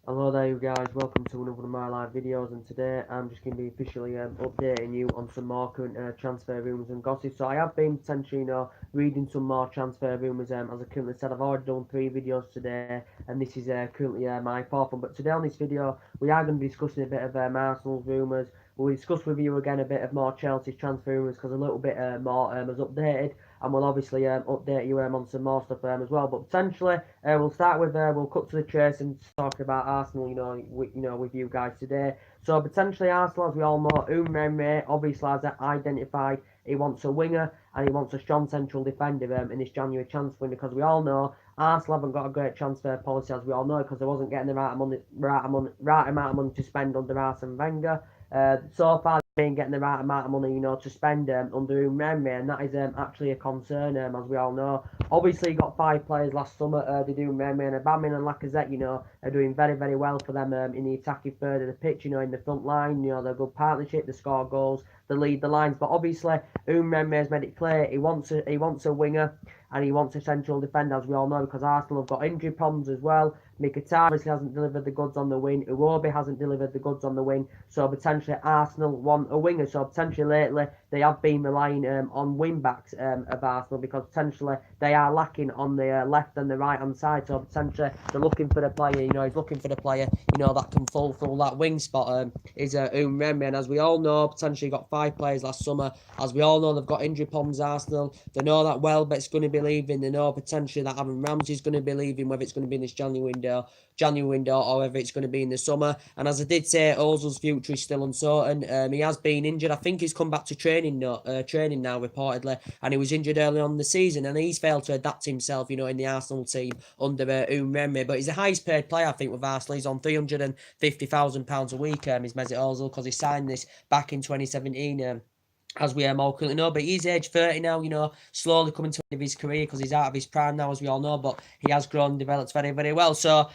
Hello there you guys, welcome to another of my live videos, and today I'm just going to be officially updating you on some more current transfer rumours and gossip. So I have been potentially, reading some more transfer rumours. As I currently said, I've already done 3 videos today, and this is currently my fourth one. But today on this video, we are going to be discussing a bit of Arsenal's rumours. We'll discuss with you again a bit of more Chelsea's transfer rumours, because a little bit more has updated, and we'll obviously update you on some more stuff as well. But potentially, we'll start with we'll cut to the chase and talk about Arsenal. With you guys today. So potentially Arsenal, as we all know, Umremme obviously has identified he wants a winger and he wants a strong central defender in this January transfer window, because we all know Arsenal haven't got a great transfer policy, as we all know, because they wasn't getting the right amount of money to spend under Arsene Wenger. So far, they've been getting the right amount of money, to spend under Umremme, and that is actually a concern, as we all know. Obviously, you got 5 players last summer. They do Umremme and Aubameyang and Lacazette, are doing very, very well for them in the attacking third of the pitch, in the front line. They're a good partnership, they score goals, they lead the lines. But obviously, Umremme has made it clear he wants a winger and he wants a central defender, as we all know, because Arsenal have got injury problems as well. Mkhitaryan obviously hasn't delivered the goods on the wing. Iwobi hasn't delivered the goods on the wing. So potentially Arsenal want a winger. So potentially lately they have been relying on wing backs of Arsenal, because potentially they are lacking on the left and the right hand side. So potentially they're looking for the player. He's looking for the player that can fulfil that wing spot. Is Umremme, and as we all know, potentially got 5 players last summer. As we all know, they've got injury problems. Arsenal. They know that Welbeck's going to be leaving. They know potentially that Aaron Ramsey's going to be leaving, whether it's going to be in this January window, or whether it's going to be in the summer. And as I did say, Ozil's future is still uncertain. He has been injured. I think he's come back to training now, reportedly, and he was injured early on in the season, and he's failed to adapt himself, in the Arsenal team under Umremme. But he's the highest paid player, I think, with Arsenal. He's on £350,000 a week. Is Mesut Ozil, because he signed this back in 2017. As we all currently know, but he's age 30 now, slowly coming to the end of his career, because he's out of his prime now, as we all know, but he has grown and developed very, very well. So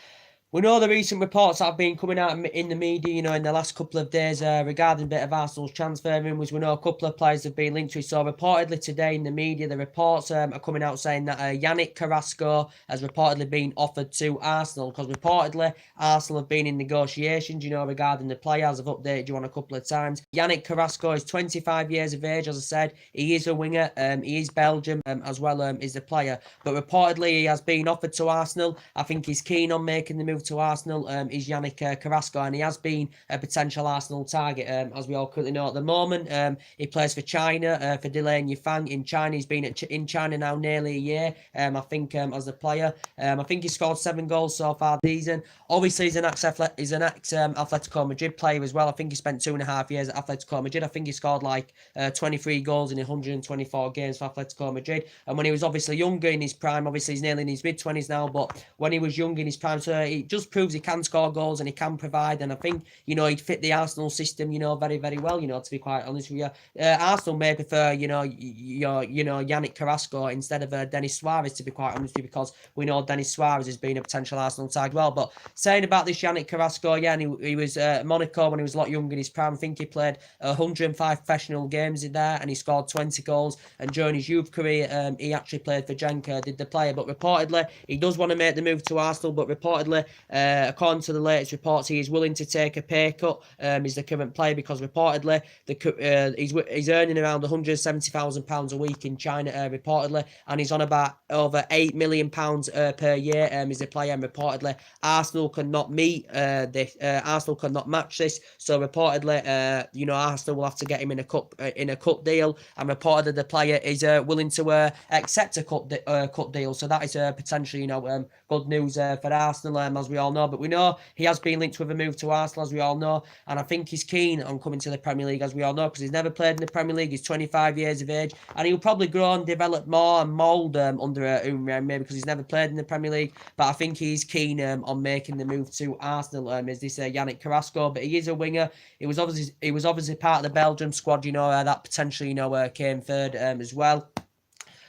we know the recent reports that have been coming out in the media, in the last couple of days regarding a bit of Arsenal's transfer rumours. We know a couple of players have been linked to it. So reportedly today in the media, the reports are coming out saying that Yannick Carraso has reportedly been offered to Arsenal, because reportedly Arsenal have been in negotiations, regarding the player, as I've updated you on a couple of times. Yannick Carraso is 25 years of age, as I said. He is a winger. He is Belgium as well is the player. But reportedly he has been offered to Arsenal. I think he's keen on making the move to Arsenal. Is Yannick Carrasco, and he has been a potential Arsenal target, as we all currently know at the moment. He plays for China, for Delaney Fang in China. He's been in China now nearly a year, I think, as a player. I think he scored 7 goals so far this season. Obviously, he's an ex-Atletico Madrid player as well. I think he spent 2.5 years at Atletico Madrid. I think he scored 23 goals in 124 games for Atletico Madrid. And when he was obviously younger in his prime, obviously he's nearly in his mid-20s now, but when he was young in his prime, so he just proves he can score goals and he can provide. And I think, he'd fit the Arsenal system, very, very well, to be quite honest with you. Arsenal may prefer, Yannick Carrasco instead of Denis Suarez, to be quite honest with you, because we know Denis Suarez has been a potential Arsenal tag well. But saying about this Yannick Carrasco, and he was at Monaco when he was a lot younger in his prime. I think he played 105 professional games in there, and he scored 20 goals. And during his youth career, he actually played for Genk, did the player. But reportedly, he does want to make the move to Arsenal, but reportedly, according to the latest reports, he is willing to take a pay cut, is the current player, because reportedly he's earning around £170,000 a week in China, reportedly, and he's on about over £8 million per year, is the player. And reportedly Arsenal cannot meet this. Arsenal cannot match this. So reportedly, Arsenal will have to get him in a cut deal, and reportedly the player is willing to accept a cut deal. So that is potentially good news for Arsenal, as we all know. But we know he has been linked with a move to Arsenal, as we all know, and I think he's keen on coming to the Premier League, as we all know, because he's never played in the Premier League. He's 25 years of age, and he'll probably grow and develop more and mould under Umremme, because he's never played in the Premier League. But I think he's keen on making the move to Arsenal. Is this Yannick Carrasco? But he is a winger. He was obviously part of the Belgium squad, that potentially came third as well.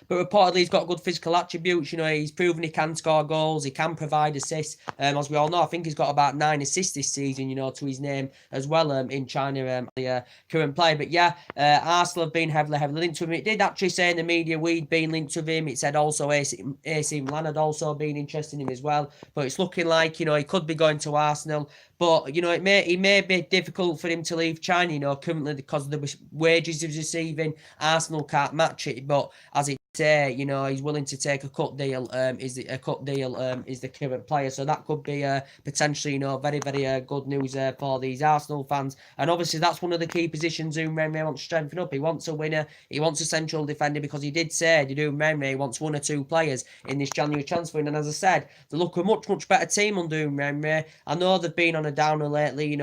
but reportedly he's got good physical attributes. He's proven he can score goals, he can provide assists. As we all know, I think he's got about 9 assists this season, to his name as well in China, the current player. But yeah, Arsenal have been heavily linked to him. It did actually say in the media we'd been linked with him. It said also AC Milan had also been interested in him as well. But it's looking like, he could be going to Arsenal. But, it may be difficult for him to leave China, currently because of the wages he's receiving. Arsenal can't match it. But as it say, he's willing to take a cut deal. Is the current player, so that could be potentially, very very good news for these Arsenal fans. And obviously that's one of the key positions Umremre wants to strengthen up. He wants a winner. He wants a central defender, because he did say Umremre wants 1 or 2 players in this January transfer. And as I said, they look a much better team under Umremre. I know they've been on a downer lately.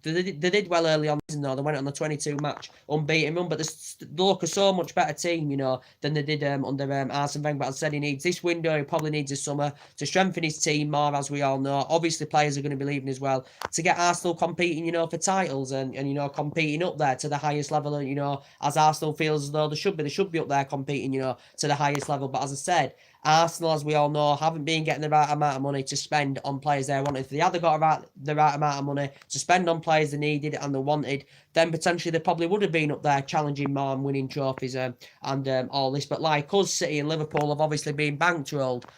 They did well early on. They went on the 22 match unbeaten run, but they look a so much better team, than they did under Arsene Wenger. But as I said, he needs this window. He probably needs a summer to strengthen his team more, as we all know. Obviously, players are going to be leaving as well to get Arsenal competing, for titles and competing up there to the highest level. As Arsenal feels as though they should be up there competing, to the highest level. But as I said, Arsenal, as we all know, haven't been getting the right amount of money to spend on players they wanted. If they had got the right amount of money to spend on players they needed and they wanted, then potentially they probably would have been up there challenging more and winning trophies and all this. But like us, City and Liverpool have obviously been bankrolled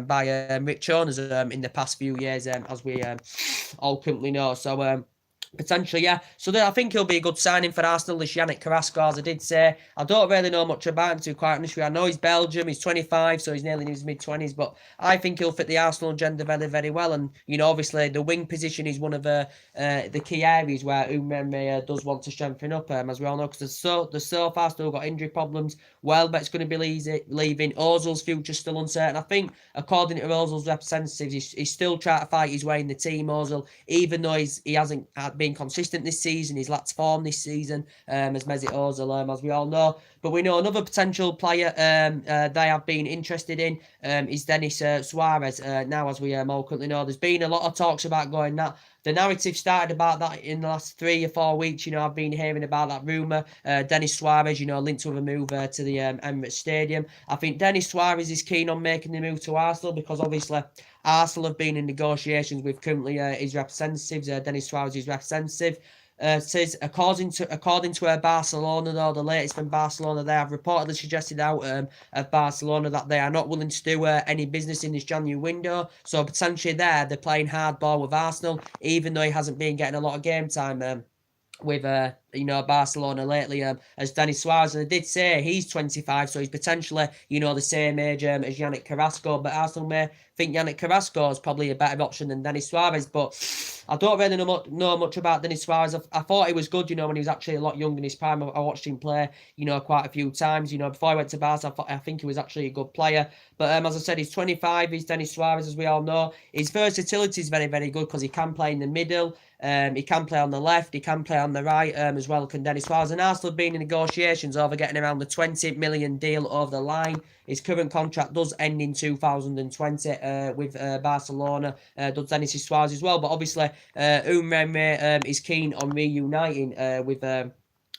by rich owners in the past few years, as we all currently know. So potentially, yeah. So I think he'll be a good signing for Arsenal, this Yannick Carraso, as I did say. I don't really know much about him, to be quite honest with you. I know he's Belgium, he's 25, so he's nearly in his mid-20s, but I think he'll fit the Arsenal agenda very, very well. And, obviously, the wing position is one of the key areas where Umremre does want to strengthen up, as we all know, because they're so far still got injury problems. Welbeck's going to be leaving. Ozil's future's still uncertain. I think, according to Ozil's representatives, he's still trying to fight his way in the team, Ozil, even though he hasn't been consistent this season. He's lacked form this season, as Mesut Ozil, as we all know. But we know another potential player they have been interested in is Denis Suarez. Now, as we all currently know, there's been a lot of talks about going that. The narrative started about that in the last 3 or 4 weeks. I've been hearing about that rumour. Denis Suarez, linked with a move to the Emirates Stadium. I think Denis Suarez is keen on making the move to Arsenal, because obviously Arsenal have been in negotiations with currently his representatives. Denis Suarez, his representative. Says according to Barcelona, though, the latest from Barcelona, they have reportedly suggested out of Barcelona that they are not willing to do any business in this January window. So potentially they're playing hardball with Arsenal, even though he hasn't been getting a lot of game time with Barcelona lately, as Denis Suarez. And I did say he's 25, so he's potentially the same age as Yannick Carrasco, but Arsenal may think Yannick Carrasco is probably a better option than Denis Suarez. But I don't really know much about Denis Suarez. I thought he was good, when he was actually a lot younger in his prime. I watched him play quite a few times. Before I went to Barca, I think he was actually a good player. But as I said, he's 25. He's Denis Suarez, as we all know. His versatility is very, very good, because he can play in the middle. He can play on the left. He can play on the right as well, can Denis Suarez. And Arsenal have been in negotiations over getting around the 20 million deal over the line. His current contract does end in 2020 with Barcelona. Does Denis Suarez as well. But obviously, Umremre is keen on reuniting with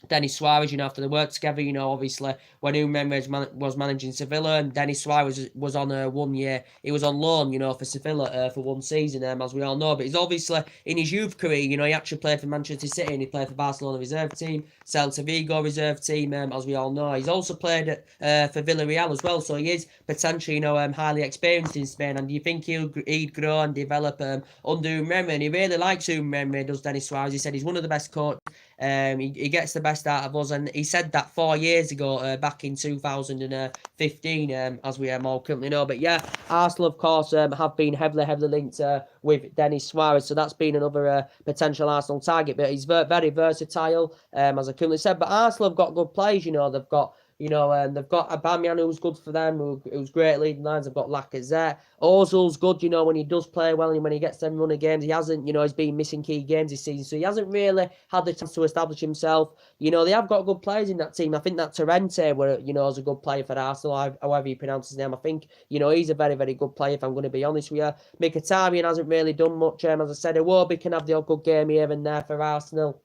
Denis Suarez, after they worked together, obviously when Umremre was managing Sevilla, and Denis Suarez was on 1 year, he was on loan, for Sevilla for 1 season, as we all know. But he's obviously in his youth career, he actually played for Manchester City, and he played for Barcelona reserve team, Celta Vigo reserve team, as we all know. He's also played for Villarreal as well, so he is potentially, highly experienced in Spain. And do you think he'd grow and develop under Umremre? And he really likes Umremre, does Denis Suarez. He said he's one of the best coaches. He gets the best out of us, and he said that 4 years ago, back in 2015, as we all currently know. But yeah, Arsenal, of course, have been heavily linked with Denis Suarez, so that's been another potential Arsenal target. But he's very versatile, as I currently said. But Arsenal have got good players, they've got they've got Aubameyang, who's good for them, who's great leading lines. They've got Lacazette. Ozil's good, when he does play well and when he gets them run of games. He hasn't, he's been missing key games this season, so he hasn't really had the chance to establish himself. They have got good players in that team. I think that Torrente, is a good player for Arsenal, however you pronounce his name. I think, he's a very, very good player, if I'm going to be honest with you. Mkhitaryan hasn't really done much. As I said, Iwobi can have the odd good game here and there for Arsenal.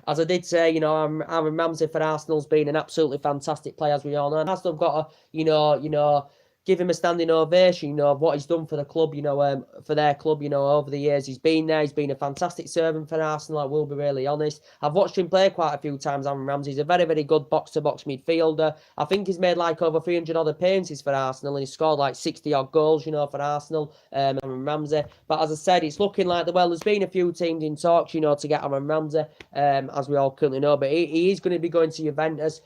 as I did say, you know, Aaron Ramsey for Arsenal's been an absolutely fantastic player, as we all know. And Arsenal have got to, give him a standing ovation, you know, of what he's done for the club, you know, for their club, you know, over the years he's been there. He's been a fantastic servant for Arsenal, I will be really honest. I've watched him play quite a few times, Aaron Ramsey. He's a very, very good box-to-box midfielder. I think he's made like over 300 odd appearances for Arsenal, and he's scored like 60 odd goals, you know, for Arsenal, Aaron Ramsey. But as I said, it's looking like, there's been a few teams in talks, you know, to get Aaron Ramsey, as we all currently know, but he is going to be going to Juventus.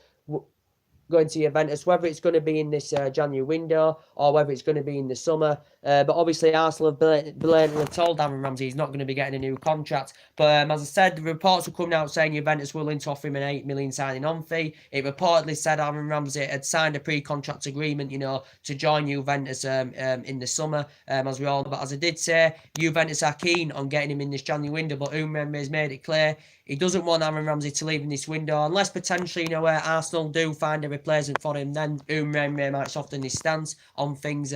Whether it's going to be in this January window or whether it's going to be in the summer. But obviously, Arsenal have blatantly told Aaron Ramsey he's not going to be getting a new contract. But as I said, the reports were coming out saying Juventus were willing to offer him an $8 million signing-on fee. It reportedly said Aaron Ramsey had signed a pre-contract agreement, you know, to join Juventus in the summer, as we all know. But as I did say, Juventus are keen on getting him in this January window, but Umrembe has made it clear he doesn't want Aaron Ramsey to leave in this window, unless potentially, you know, where Arsenal do find a replacement for him, then Umrembe might soften his stance on things,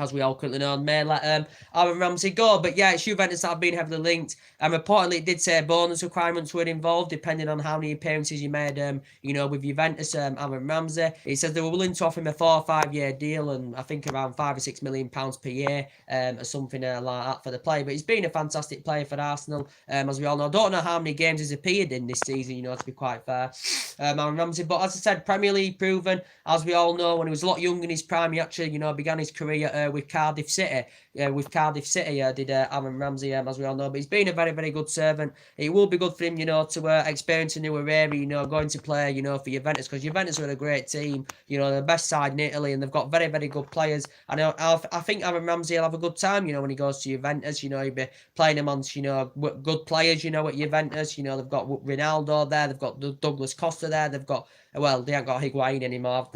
as we all currently know, and may let Aaron Ramsey go. But yeah, it's Juventus that have been heavily linked. And reportedly, it did say bonus requirements were involved, depending on how many appearances you made, you know, with Juventus, Aaron Ramsey. It says they were willing to offer him a 4 or 5 year deal, and I think around £5 or £6 million per year, or something like that for the player. But he's been a fantastic player for Arsenal, as we all know. I don't know how many games he's appeared in this season, you know, to be quite fair, Aaron Ramsey. But as I said, Premier League proven, as we all know, when he was a lot younger in his prime, he actually, you know, began his career with Cardiff City. Did Aaron Ramsey, as we all know. But he's been a very, very good servant. It will be good for him, you know, to experience a newer area, you know, going to play, you know, for Juventus, because Juventus are a great team. You know, they're the best side in Italy, and they've got very, very good players. And I think Aaron Ramsey will have a good time, you know, when he goes to Juventus. You know, he'll be playing amongst, you know, good players, you know, at Juventus. You know, they've got Ronaldo there, they've got Douglas Costa there, they've got, well, they haven't got Higuain anymore.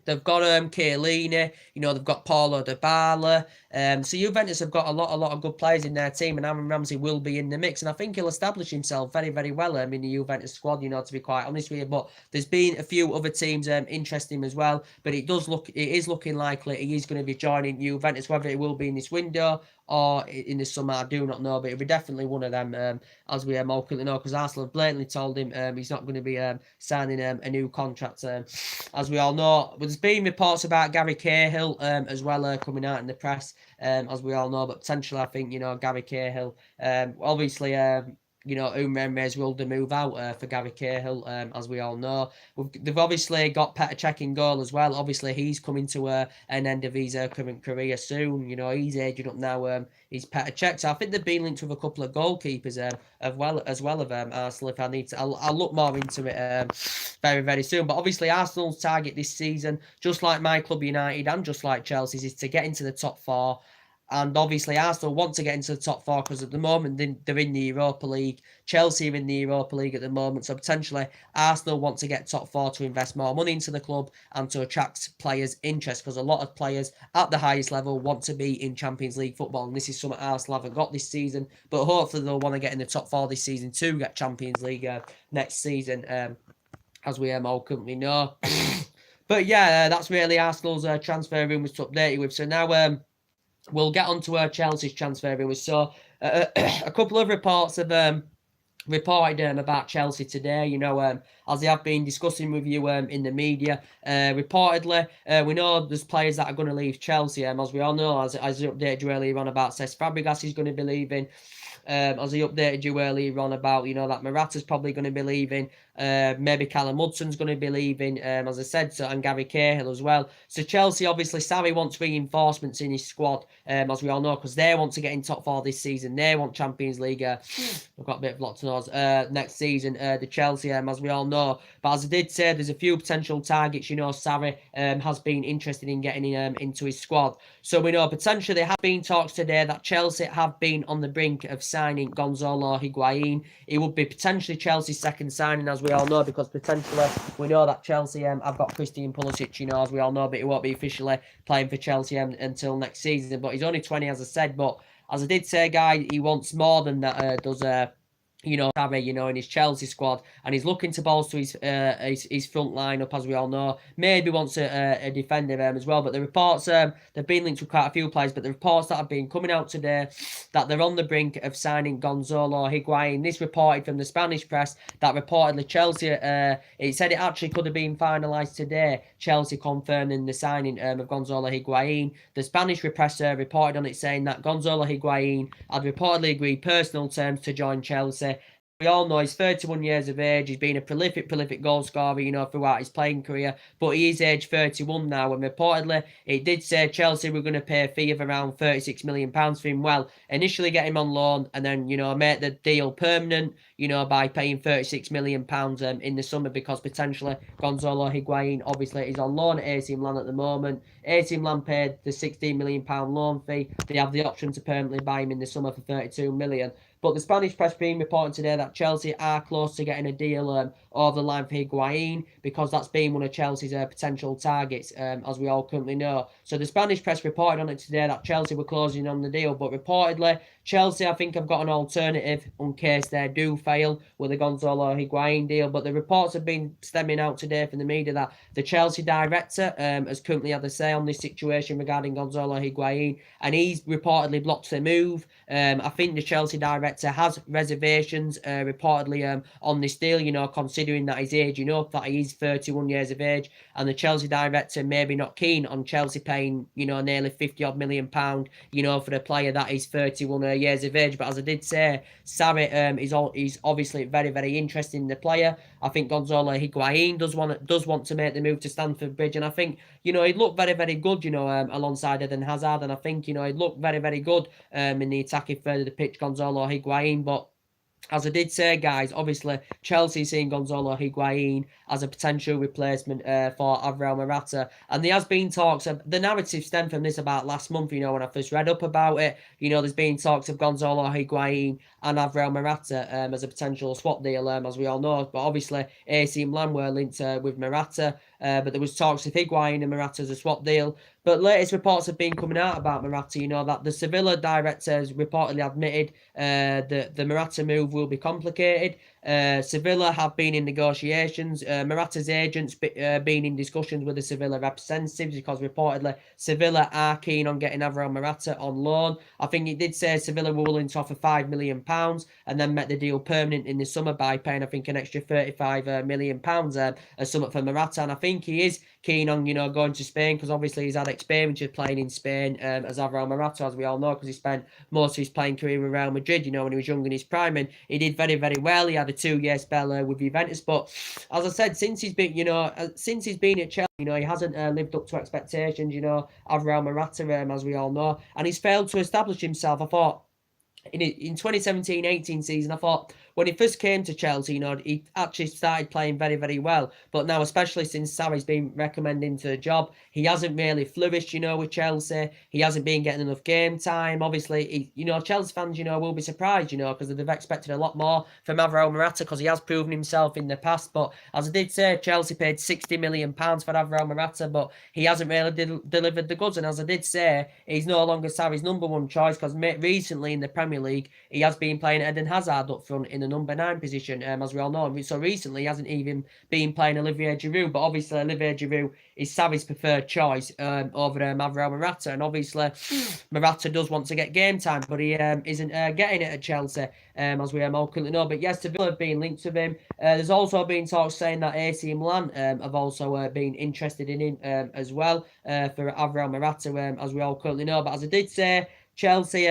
They've got Chiellini, you know, they've got Paulo Dybala. So Juventus have got a lot of good players in their team, and Aaron Ramsey will be in the mix. And I think he'll establish himself very, very well in the Juventus squad, you know, to be quite honest with you. But there's been a few other teams interested in him as well. But it is looking likely he is going to be joining Juventus, whether it will be in this window or in the summer, I do not know, but it'll be definitely one of them, as we all currently know, because Arsenal have blatantly told him he's not going to be signing a new contract, as we all know. But there's been reports about Gary Cahill as well, coming out in the press, as we all know, but potentially I think, you know, Gary Cahill, obviously, you know, Umrembe is willing to move out for Gary Cahill, as we all know. They've obviously got Petr Cech in goal as well. Obviously, he's coming to an end of his current career soon. You know, he's aging up now. He's Petr Cech. So I think they've been linked with a couple of goalkeepers as well of Arsenal. If I need to, I'll look more into it very, very soon. But obviously, Arsenal's target this season, just like my club United and just like Chelsea's, is to get into the top 4. And obviously, Arsenal want to get into the top 4 because at the moment they're in the Europa League. Chelsea are in the Europa League at the moment. So potentially, Arsenal want to get top 4 to invest more money into the club and to attract players' interest, because a lot of players at the highest level want to be in Champions League football. And this is something Arsenal haven't got this season. But hopefully, they'll want to get in the top 4 this season to get Champions League next season, as we all currently know. But yeah, that's really Arsenal's transfer rumours to update you with. So now, we'll get on to Chelsea's transfer rumours. So, a couple of reports have reported about Chelsea today, you know, as they have been discussing with you in the media. Reportedly, we know there's players that are going to leave Chelsea, as we all know, as I updated you earlier on about Cesc Fabregas is going to be leaving. As I updated you earlier on about, you know, that Morata's probably going to be leaving. Maybe Callum Hudson's going to be leaving, as I said, so, and Gary Cahill as well. So Chelsea, obviously, Sarri wants reinforcements in his squad, as we all know, because they want to get in top 4 this season. They want Champions League. We've got a bit of lot to know next season, the Chelsea, as we all know. But as I did say, there's a few potential targets, you know, Sarri has been interested in getting into his squad. So we know potentially there have been talks today that Chelsea have been on the brink of signing Gonzalo Higuain. It would be potentially Chelsea's second signing, as we all know, because potentially we know that Chelsea have got Christian Pulisic, you know, as we all know, but he won't be officially playing for Chelsea until next season. But he's only 20, as I said. But as I did say, guy, he wants more than that, does Sarri, in his Chelsea squad, and he's looking to bolster his front line up, as we all know. Maybe wants a defender as well. But the reports, they've been linked with quite a few players, but the reports that have been coming out today that they're on the brink of signing Gonzalo Higuain. This reported from the Spanish press that reportedly Chelsea, it said it actually could have been finalised today. Chelsea confirming the signing of Gonzalo Higuain. The Spanish press reported on it saying that Gonzalo Higuain had reportedly agreed personal terms to join Chelsea. We all know he's 31 years of age. He's been a prolific goal scorer, throughout his playing career. But he is age 31 now, and reportedly it did say Chelsea were going to pay a fee of around £36 million for him. Well, initially get him on loan, and then make the deal permanent, by paying £36 million in the summer, because potentially Gonzalo Higuain obviously is on loan at AC Milan at the moment. AC Milan paid the £16 million loan fee. They have the option to permanently buy him in the summer for £32 million. But the Spanish press been reporting today that Chelsea are close to getting a deal over the line for Higuain, because that's been one of Chelsea's potential targets, as we all currently know. So the Spanish press reported on it today that Chelsea were closing on the deal, but reportedly Chelsea, I think, have got an alternative in case they do fail with the Gonzalo Higuain deal. But the reports have been stemming out today from the media that the Chelsea director has currently had a say on this situation regarding Gonzalo Higuain, and he's reportedly blocked the move. I think the Chelsea director has reservations reportedly on this deal, considering that he's aging up, that he is 31 years of age, and the Chelsea director may be not keen on Chelsea paying, nearly £50 million, for the player that is 31 years of age. But as I did say, Sarri is obviously very, very interested in the player. I think Gonzalo Higuain does want to make the move to Stamford Bridge, and I think, he'd look very, very good, alongside Eden Hazard, and I think, he'd look very, very good in the attacking third of the pitch, Gonzalo Higuain. But as I did say, guys, obviously Chelsea seeing Gonzalo Higuain as a potential replacement for Alvaro Morata, and there has been talks of, the narrative stemmed from this about last month, when I first read up about it. There's been talks of Gonzalo Higuain and Alvaro Morata as a potential swap deal, as we all know. But obviously AC Milan were linked with Morata, but there was talks of Higuain and Morata as a swap deal. But latest reports have been coming out about Morata, that the Sevilla director has reportedly admitted that the Morata move will be complicated. Sevilla have been in negotiations. Morata's agents been in discussions with the Sevilla representatives, because reportedly Sevilla are keen on getting Alvaro Morata on loan. I think it did say Sevilla were willing to offer £5 million and then make the deal permanent in the summer by paying, I think, an extra £35 million as sum for Morata. And I think he is keen on, going to Spain, because obviously he's had experience of playing in Spain as Alvaro Morata, as we all know, because he spent most of his playing career with Real Madrid, when he was young in his prime, and he did very, very well. He had a 2-year spell with Juventus, but as I said, since he's been at Chelsea, he hasn't lived up to expectations, Alvaro Morata, as we all know, and he's failed to establish himself. I thought in 2017-18 season, I thought when he first came to Chelsea, he actually started playing very, very well. But now, especially since Sarri's been recommending to the job, he hasn't really flourished, with Chelsea. He hasn't been getting enough game time. Obviously, Chelsea fans, will be surprised, because they've expected a lot more from Alvaro Morata, because he has proven himself in the past. But as I did say, Chelsea paid £60 million for Alvaro Morata, but he hasn't really delivered the goods. And as I did say, he's no longer Sarri's number one choice, because recently in the Premier League, he has been playing Eden Hazard up front in the number 9 position, as we all know. So recently, he hasn't even been playing Olivier Giroud, but obviously Olivier Giroud is Sarri's preferred choice over Alvaro Morata, and obviously Morata does want to get game time, but he isn't getting it at Chelsea, as we all currently know. But yes, Sevilla have been linked to him. There's also been talks saying that AC Milan have also been interested in him as well for Alvaro Morata, as we all currently know. But as I did say, Chelsea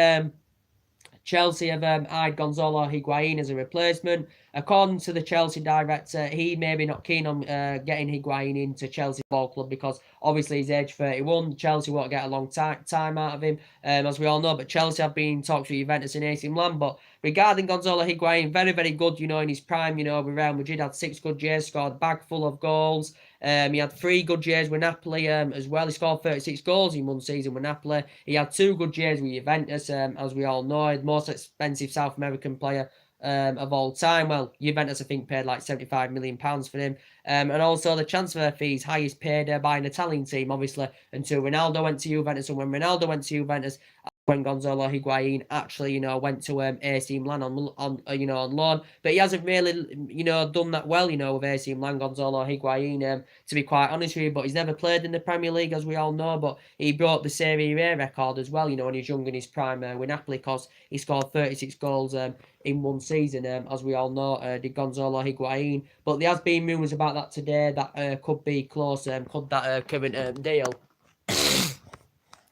have eyed Gonzalo Higuain as a replacement. According to the Chelsea director, he may be not keen on getting Higuain into Chelsea Football Club, because obviously he's age 31. Chelsea won't get a long time out of him, as we all know. But Chelsea have been in talks with Juventus and AC Milan. But regarding Gonzalo Higuain, very, very good, in his prime, with Real Madrid, had 6 good years, scored a bag full of goals. He had 3 good years with Napoli as well. He scored 36 goals in one season with Napoli. He had 2 good years with Juventus, as we all know. The most expensive South American player of all time. Well, Juventus, I think, paid like £75 million for him. And also the transfer fees, highest paid by an Italian team, obviously, until Ronaldo went to Juventus. And when Ronaldo went to Juventus, when Gonzalo Higuain actually, went to AC Milan on loan. But he hasn't really, done that well, with AC Milan, Gonzalo Higuain, to be quite honest with you. But he's never played in the Premier League, as we all know. But he broke the Serie A record as well, when he was young in his prime with Napoli, because he scored 36 goals in one season, as we all know, did Gonzalo Higuain. But there has been rumours about that today that could be close, could that current deal.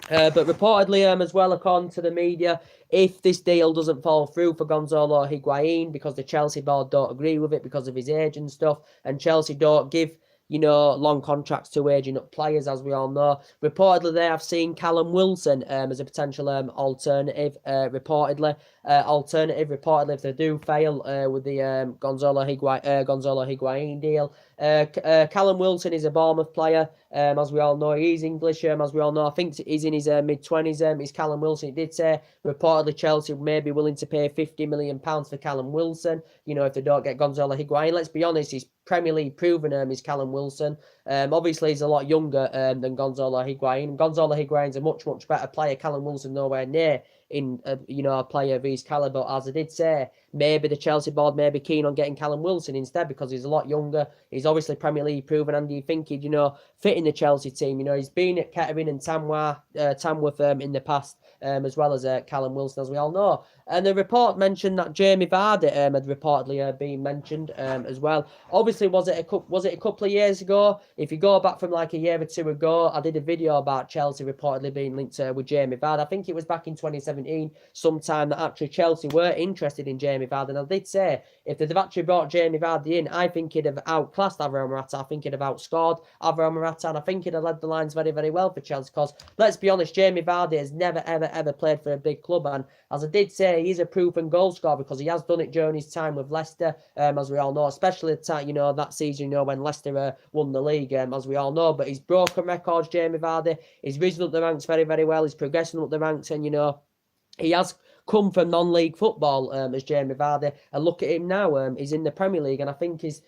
But reportedly, as well, according to the media, if this deal doesn't fall through for Gonzalo Higuain, because the Chelsea board don't agree with it because of his age and stuff, and Chelsea don't give, long contracts to aging up players, as we all know. Reportedly, they have seen Callum Wilson as a potential alternative. Reportedly, if they do fail with the Gonzalo Higuain deal. Callum Wilson is a Bournemouth player. As we all know, he's English. As we all know, I think he's in his mid-20s. He's Callum Wilson. He did say reportedly Chelsea may be willing to pay £50 million for Callum Wilson. If they don't get Gonzalo Higuain. Let's be honest, he's Premier League proven is Callum Wilson. Obviously, he's a lot younger than Gonzalo Higuain. Gonzalo Higuain's a much, much better player. Callum Wilson nowhere near in a player of his calibre. As I did say, maybe the Chelsea board may be keen on getting Callum Wilson instead because he's a lot younger. He's obviously Premier League proven, and you think he'd fit in the Chelsea team. He's been at Kettering and Tamworth in the past, as well as Callum Wilson, as we all know. And the report mentioned that Jamie Vardy had reportedly been mentioned as well. Obviously, was it a couple of years ago? If you go back from like a year or two ago, I did a video about Chelsea reportedly being linked with Jamie Vardy. I think it was back in 2017, sometime, that actually Chelsea were interested in Jamie Vardy. And I did say, if they'd have actually brought Jamie Vardy in, I think he'd have outclassed Alvaro Morata. I think he'd have outscored Alvaro Morata, and I think he'd have led the lines very, very well for Chelsea. Because let's be honest, Jamie Vardy has never, ever, ever played for a big club, and as I did say, he's a proven goal scorer because he has done it during his time with Leicester, as we all know, especially that season, when Leicester won the league, as we all know. But he's broken records, Jamie Vardy. He's risen up the ranks very, very well. He's progressing up the ranks, and he has come from non-league football as Jamie Vardy, and look at him now. He's in the Premier League, and I think he's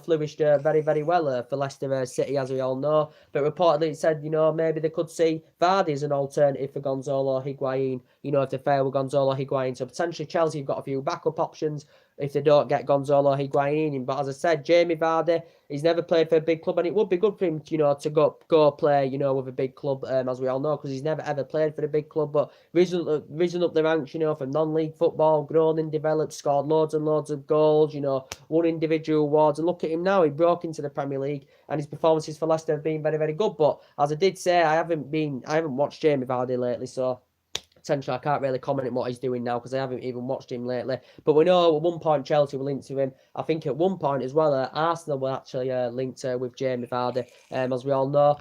flourished very, very well for Leicester City, as we all know. But reportedly it said maybe they could see Vardy as an alternative for Gonzalo Higuain, if they fail with Gonzalo Higuain. So potentially Chelsea have got a few backup options if they don't get Gonzalo Higuain in. But as I said, Jamie Vardy, he's never played for a big club, and it would be good for him, to go play, with a big club, as we all know, because he's never ever played for a big club. But risen up the ranks, from non-league football, grown and developed, scored loads and loads of goals, won individual awards, and look at him now. He broke into the Premier League, and his performances for Leicester have been very, very good. But as I did say, I haven't watched Jamie Vardy lately, so potentially I can't really comment on what he's doing now because I haven't even watched him lately. But we know at one point Chelsea were linked to him. I think at one point as well, Arsenal were actually linked with Jamie Vardy, as we all know.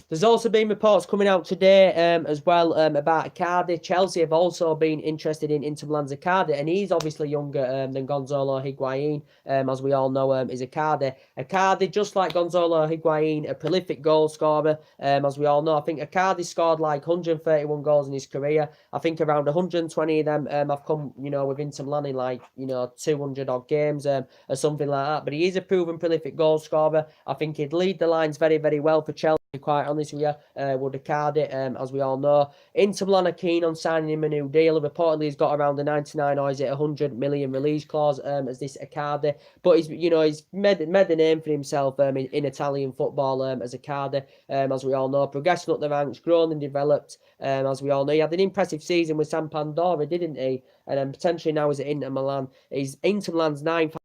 There's also been reports coming out today as well about Icardi. Chelsea have also been interested in Inter Milan's Icardi, and he's obviously younger than Gonzalo Higuain, as we all know, is Icardi. Icardi, just like Gonzalo Higuain, a prolific goal scorer, as we all know. I think Icardi scored like 131 goals in his career. I think around 120 of them have come, with Inter Milan in like, 200 odd games or something like that. But he is a proven prolific goal scorer. I think he'd lead the lines very, very well for Chelsea, quite honest with you, would Icardi, as we all know. Inter Milan are keen on signing him a new deal. Reportedly, he's got around a 99 or is it 100 million release clause as this Icardi. But he's made a name for himself in Italian football as Icardi, as we all know. Progressing up the ranks, grown and developed, as we all know. He had an impressive season with Sampdoria, didn't he? And then potentially now he's at Inter Milan. He's Inter Milan's ninth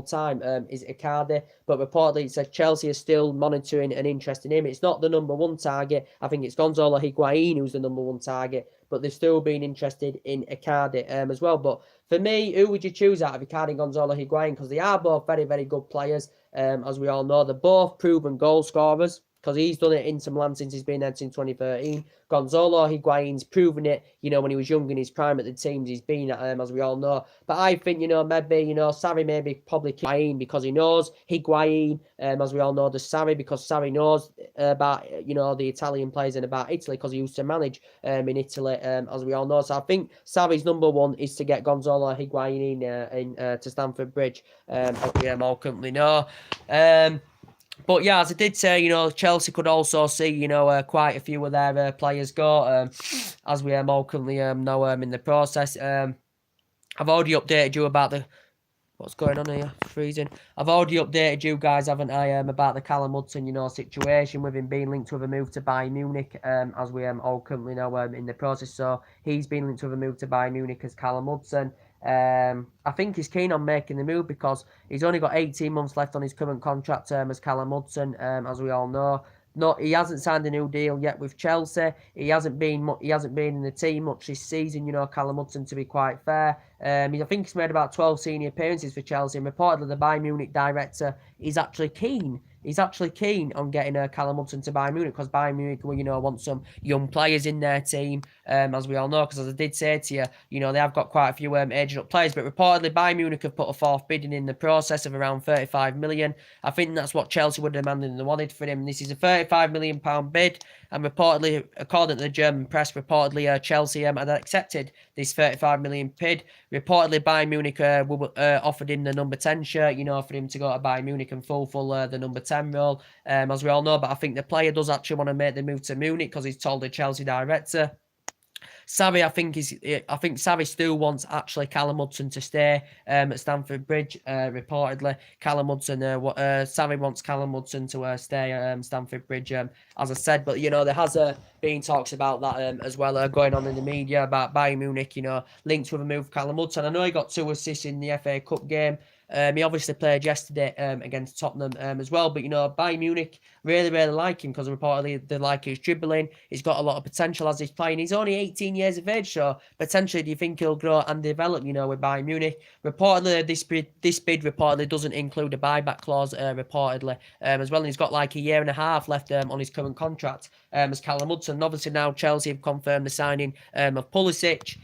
time is Icardi, but reportedly it says Chelsea are still monitoring and interested in him. It's not the number one target. I think it's Gonzalo Higuain who's the number one target, but they've still been interested in Icardi as well. But for me, who would you choose out of Icardi and Gonzalo Higuain? Because they are both very, very good players, as we all know. They're both proven goal scorers, because he's done it in Inter Milan since he's been there since 2013. Gonzalo Higuain's proven it, when he was young in his prime at the teams he's been at, as we all know. But I think, maybe, Sarri maybe probably Higuain because he knows Higuain, as we all know, the Sarri because Sarri knows about, the Italian players and about Italy because he used to manage in Italy, as we all know. So I think Sarri's number one is to get Gonzalo Higuain in to Stamford Bridge, as we all currently know. But yeah, as I did say, Chelsea could also see, quite a few of their players go, as we all currently know in the process. I've already updated you about the what's going on here, freezing. I've already updated you guys, haven't I, about the Callum Hudson, situation with him being linked with a move to Bayern Munich, as we all currently know in the process. So he's been linked with a move to Bayern Munich as Callum Hudson. I think he's keen on making the move because he's only got 18 months left on his current contract term as Callum Hudson, as we all know. He hasn't signed a new deal yet with Chelsea. He hasn't been in the team much this season. Callum Hudson, to be quite fair. I think he's made about 12 senior appearances for Chelsea, and reportedly the Bayern Munich director is actually keen. He's actually keen on getting Callum Hudson to Bayern Munich because Bayern Munich, want some young players in their team, as we all know. Because as I did say to you, they have got quite a few aging up players. But reportedly, Bayern Munich have put a fourth bidding in the process of around 35 million. I think that's what Chelsea would have demanded and wanted for him. This is a 35 million pound bid, and reportedly, according to the German press, Chelsea had accepted this 35 million bid. Reportedly, Bayern Munich offered him the number 10 shirt, for him to go to Bayern Munich and fulfill the number 10 role, as we all know. But I think the player does actually want to make the move to Munich because he's told the Chelsea director. Savvy, I think Savvy still wants actually Callum Hudson to stay at Stamford Bridge. Reportedly, Callum Hudson, Savvy wants Callum Hudson to stay at Stamford Bridge. As I said, but there has been talks about that as well going on in the media about Bayern Munich, linked with a move for Callum Hudson. I know he got 2 assists in the FA Cup game. He obviously played yesterday against Tottenham as well. But, Bayern Munich really, really like him because reportedly they like his dribbling. He's got a lot of potential as he's playing. He's only 18 years of age, so potentially do you think he'll grow and develop, with Bayern Munich? Reportedly, this bid reportedly doesn't include a buyback clause, reportedly, as well. And he's got like a year and a half left on his current contract as Callum Hudson. And obviously now Chelsea have confirmed the signing of Pulisic.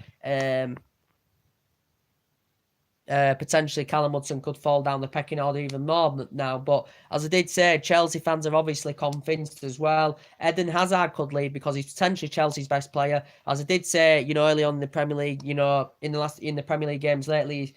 Potentially Callum Hudson could fall down the pecking order even more now. But as I did say, Chelsea fans are obviously convinced as well. Eden Hazard could leave because he's potentially Chelsea's best player. As I did say, early on in the Premier League, in the Premier League games lately,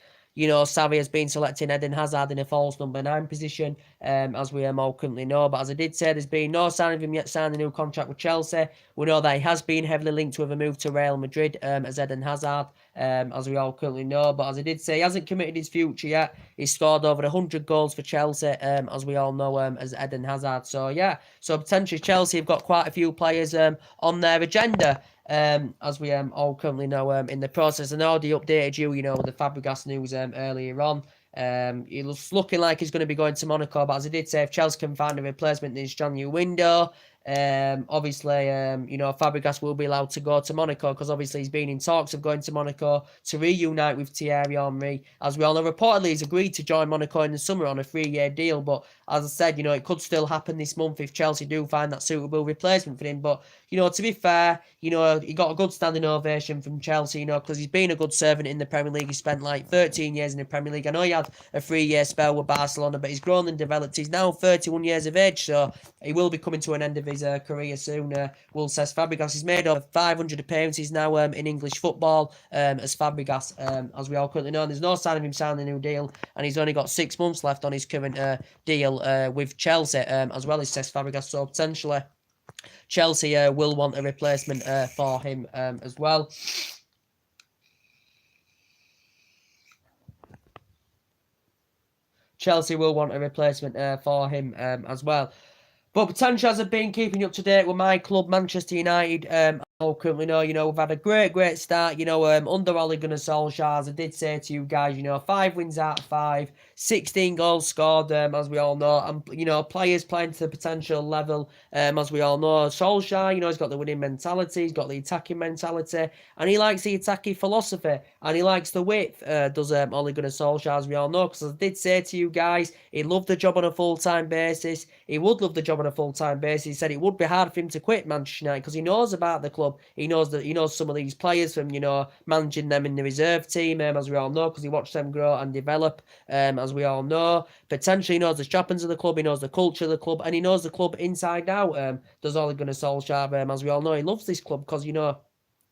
Savvy has been selecting Eden Hazard in a false number 9 position, as we all currently know. But as I did say, there's been no sign of him yet signing a new contract with Chelsea. We know that he has been heavily linked with a move to Real Madrid as Eden Hazard, as we all currently know. But as I did say, he hasn't committed his future yet. He's scored over 100 goals for Chelsea, as we all know, as Eden Hazard. So, yeah, so potentially Chelsea have got quite a few players on their agenda. As we all currently know in the process. And I already updated you, with the Fabregas news earlier on. It's looking like he's going to be going to Monaco, but as I did say, if Chelsea can find a replacement in this January window, obviously, Fabregas will be allowed to go to Monaco because obviously he's been in talks of going to Monaco to reunite with Thierry Henry. As we all know, reportedly he's agreed to join Monaco in the summer on a 3-year deal, but as I said, it could still happen this month if Chelsea do find that suitable replacement for him. But, to be fair, he got a good standing ovation from Chelsea, because he's been a good servant in the Premier League. He spent like 13 years in the Premier League. I know he had a 3-year spell with Barcelona, but he's grown and developed. He's now 31 years of age, so he will be coming to an end of his career soon. Will says Fabregas. He's made over 500 appearances now in English football as Fabregas, as we all currently know. And there's no sign of him signing a new deal, and he's only got 6 months left on his current deal with Chelsea, as well as says Fabregas. So potentially Chelsea will want a replacement for him as well. Chelsea will want a replacement for him as well. But potentially, as I've been keeping you up to date with my club, Manchester United, I currently know, we've had a great start, under Ole Gunnar Solskjaer. As I did say to you guys, 5 wins out of 5, 16 goals scored, as we all know, and, players playing to the potential level, as we all know. Solskjaer, he's got the winning mentality, he's got the attacking mentality, and he likes the attacking philosophy, and he likes the width, does Ole Gunnar Solskjaer, as we all know, because as I did say to you guys, he loved the job on a full-time basis. He would love the job on a full-time basis. He said it would be hard for him to quit Manchester United because he knows about the club. He knows some of these players from, managing them in the reserve team, as we all know, because he watched them grow and develop, as we all know. Potentially, he knows the strappings of the club, he knows the culture of the club, and he knows the club inside out. Does Ole Gunnar Solskjaer, as we all know. He loves this club because,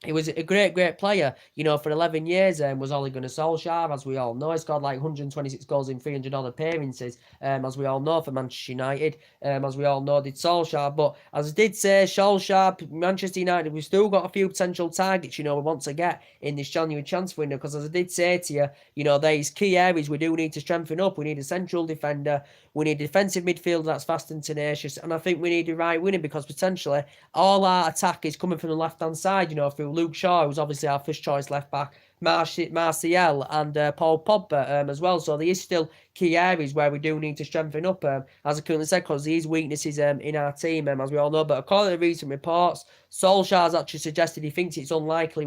he was a great player, for 11 years. Was Ole Gunnar Solskjaer, as we all know. He scored like 126 goals in 300 odd appearances, as we all know, for Manchester United. As we all know, did Solskjaer. But as I did say, Solskjaer, Manchester United, we've still got a few potential targets, we want to get in this January transfer window. Because as I did say to you, there's key areas we do need to strengthen up. We need a central defender. We need a defensive midfielder that's fast and tenacious. And I think we need a right winner, because potentially all our attack is coming from the left-hand side, through Luke Shaw, who's obviously our first choice left back, Martial and Paul Pogba as well. So there is still key areas where we do need to strengthen up, as I currently said, because there is weaknesses in our team, as we all know. But according to recent reports, Solskjaer's actually suggested he thinks it's unlikely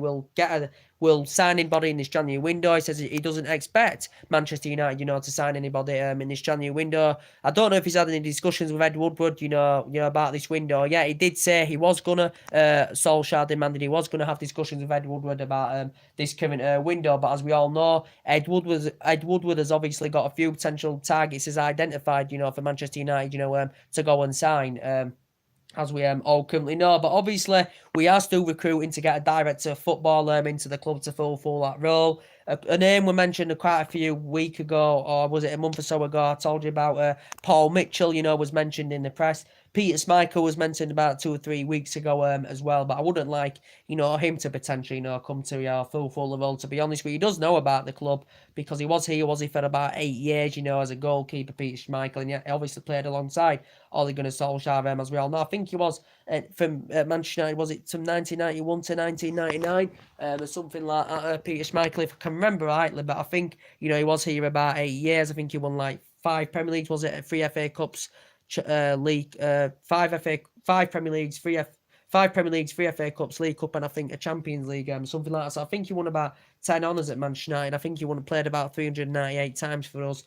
we'll sign anybody in this January window. He says he doesn't expect Manchester United, to sign anybody in this January window. I don't know if he's had any discussions with Ed Woodward, about this window. Yeah, he did say he was gonna. Solskjaer demanded he was gonna have discussions with Ed Woodward about this current window. But as we all know, Ed Woodward has obviously got a few potential targets as identified, for Manchester United, to go and sign. As we all currently know. But obviously, we are still recruiting to get a director of football into the club to fulfil that role. A name we mentioned quite a few weeks ago, or was it a month or so ago? I told you about Paul Mitchell, was mentioned in the press. Peter Schmeichel was mentioned about 2 or 3 weeks ago as well. But I wouldn't like, him to potentially, come to fulfill the role. To be honest with you, he does know about the club because he was here, for about 8 years, as a goalkeeper, Peter Schmeichel. And he obviously played alongside Ole Gunnar Solskjaer, as we all know. I think he was from Manchester United, was it from 1991 to 1999, or something like that, Peter Schmeichel, if I can remember rightly. But I think, he was here about 8 years. I think he won like 5 Premier Leagues, was it? 3 FA Cups, League, 5 Premier Leagues, 5 Premier Leagues, 3 FA Cups, League Cup, and I think a Champions League, something like that. So I think he won about 10 honours at Manchester United. I think he played about 398 times for us.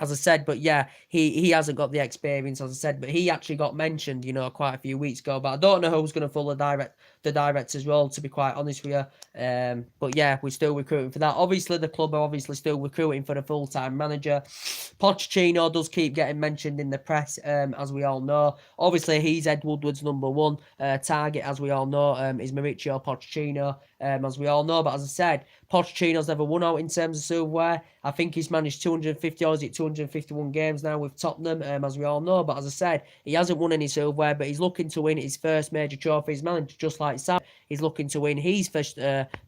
As I said, but yeah, he hasn't got the experience, as I said, but he actually got mentioned, quite a few weeks ago. But I don't know who's going to fill the director's role, to be quite honest with you. But yeah, we're still recruiting for that. Obviously, the club are obviously still recruiting for the full-time manager. Pochettino does keep getting mentioned in the press, as we all know. Obviously, he's Ed Woodward's number one target, as we all know, is Mauricio Pochettino, as we all know. But as I said, Pochettino's never won out in terms of silverware. I think he's managed 250 or is it 251 games now with Tottenham, as we all know. But as I said, he hasn't won any silverware, but he's looking to win his first major trophy. He's managed just like Sam. He's looking to win his first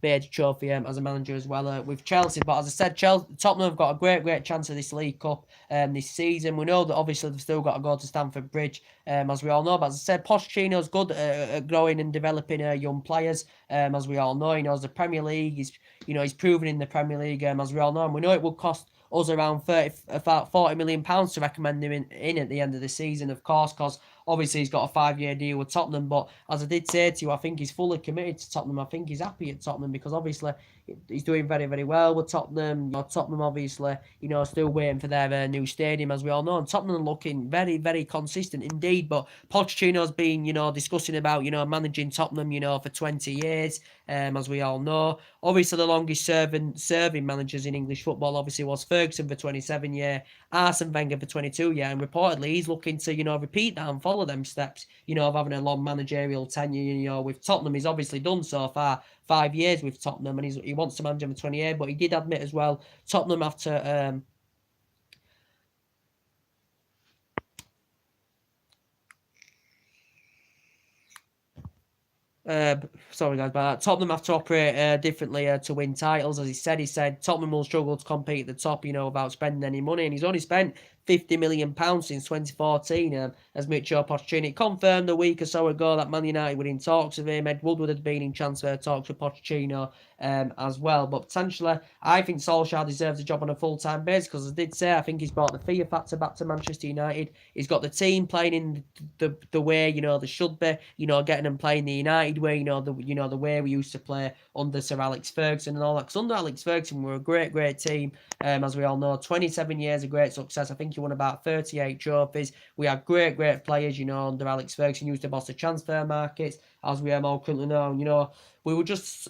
major trophy as a manager as well with Chelsea. But as I said, Tottenham have got a great chance of this League Cup this season. We know that obviously they've still got to go to Stamford Bridge, as we all know. But as I said, Pochettino's good at growing and developing young players, as we all know. He knows the Premier League. He's proven in the Premier League, as we all know. And we know it will cost us around about £40 million to recommend him in at the end of the season, of course, because obviously he's got a 5-year deal with Tottenham. But as I did say to you, I think he's fully committed to Tottenham. I think he's happy at Tottenham because obviously he's doing very well with Tottenham. Tottenham obviously, still waiting for their new stadium, as we all know. And Tottenham are looking very consistent indeed. But Pochettino's been, discussing about, managing Tottenham, for 20 years, as we all know. Obviously, the longest serving managers in English football obviously was Ferguson for 27 years, Arsene Wenger for 22 years, and reportedly he's looking to, repeat that and follow them steps, of having a long managerial tenure, with Tottenham. He's obviously done so far 5 years with Tottenham, and he wants to manage them for 20 years, but he did admit as well, Tottenham have to sorry guys about that. Tottenham have to operate differently to win titles. As he said Tottenham will struggle to compete at the top, without spending any money, and he's only spent £50 million since 2014, as Mauricio Pochettino. It confirmed a week or so ago that Man United were in talks with him. Ed Woodward had been in transfer talks with Pochettino as well. But potentially, I think Solskjaer deserves a job on a full-time basis because, as I did say, I think he's brought the fear factor back to Manchester United. He's got the team playing in the way, they should be, getting them playing the United way, the way we used to play under Sir Alex Ferguson and all that. Because under Alex Ferguson, we were a great team, as we all know. 27 years of great success. I think he won about 38 trophies. We had great players, under Alex Ferguson, used to boss the transfer markets, as we all currently know. We were just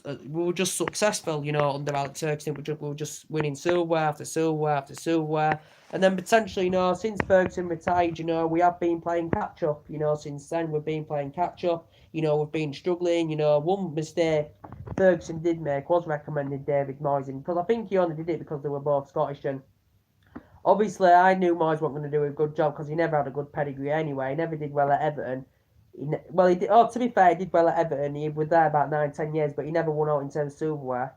successful, under Alex Ferguson. We were just winning silverware after silverware after silverware. And then potentially, since Ferguson retired, we have been playing catch up. Since then we've been playing catch up. We've been struggling. One mistake Ferguson did make was recommending David Moyes, because I think he only did it because they were both Scottish. And obviously, I knew Moyes wasn't going to do a good job because he never had a good pedigree anyway. He never did well at Everton. He did. Oh, to be fair, he did well at Everton. He was there about 9-10 years, but he never won out in terms of silverware.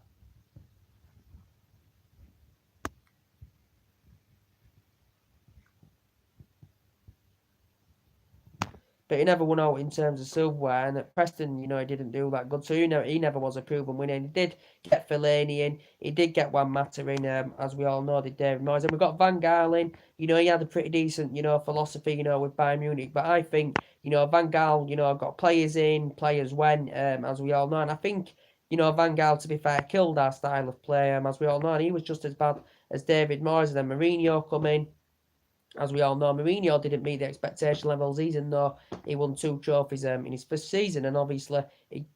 But he never won out in terms of silverware, and at Preston, he didn't do that good. So he never was a proven winner. And he did get Fellaini in, he did get Juan Mata in, as we all know, did David Moyes. And we got Van Gaal in. He had a pretty decent, philosophy, with Bayern Munich. But I think, Van Gaal, got players in, players went, as we all know. And I think, Van Gaal, to be fair, killed our style of play, as we all know. And he was just as bad as David Moyes. And then Mourinho come in. As we all know, Mourinho didn't meet the expectation levels, even though he won 2 trophies in his first season, and obviously he